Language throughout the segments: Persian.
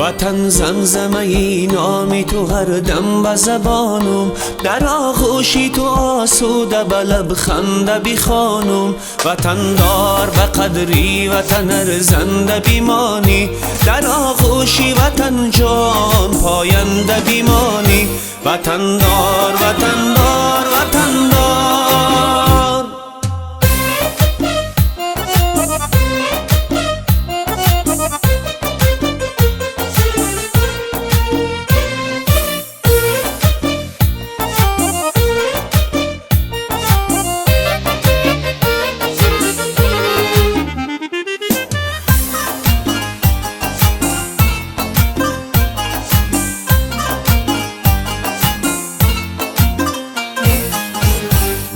وطن زمزمه ای نامی تو هر دم به زبانم، در آغوشی تو آسوده به لب خنده بی خانم. وطن دار به قدری وطن ارزنده بیمانی، در آغوشی وطن جان پاینده بیمانی. وطن دار وطن دار وطن دار.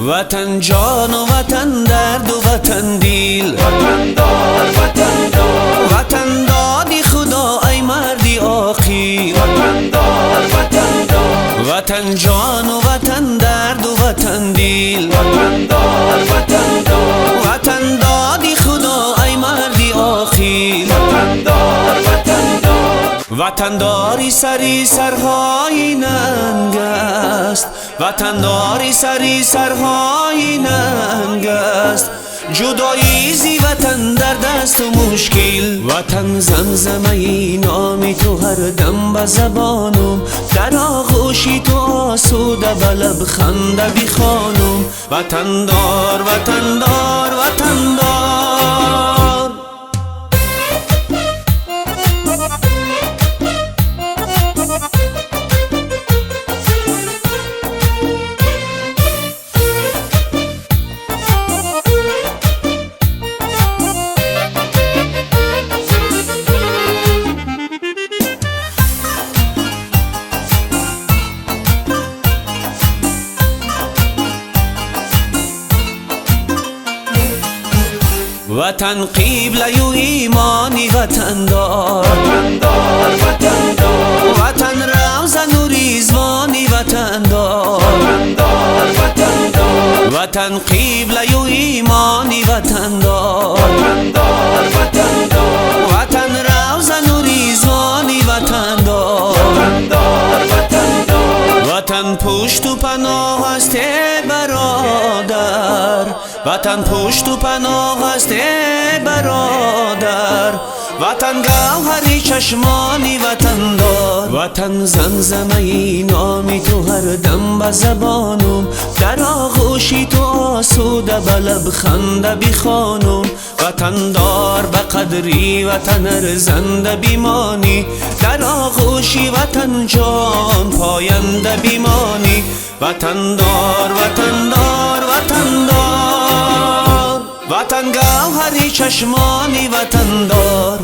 وطن جان و وطن درد و وطن دیل، وطن دار وطن دار. وطن دادی خدا ای مردی عاقل. وطن دار وطن دار. وطن جان و وطن درد و وطن دیل، وطن دار وطن دار. وطن دادی خدا ای مردی عاقل. وطن دار وطن دار. وطن داری سری سرهای ننگ است، وطن داری سری سرهای ننگ است. جدایی زی وطن در دست و مشکل. وطن زمزمه ای نامی تو هر دم به زبانم، در آغوشی تو آسوده به لب خنده بی خانم. وطن دار وطن دار وطن دار. وطن قبله و ایمانی وطن دار، وطن دار وطن دار. وطن روزن و ریزوانی وطن دار، وطن دار وطن دار. وطن قبله و ایمانی وطن دار، وطن دار وطن دار. وطن روزن و ریزوانی وطن دار. وطن دار وطن دار. وطن پشت و پناه است ای برادر، وطن پشت و پناه است ای برادر. وطن گوهری چشمانی وطن دار. وطن زمزمه ای نامی تو هر دم به زبانم، در آغوشی تو آسوده به لب خنده بی خانم. وطن دار به قدری وطن ارزنده بیمانی، در آغوشی وطن جان پاینده بیمانی. وطن دار وطن دار وطن دار. وطن گوهری چشمانی وطن دار.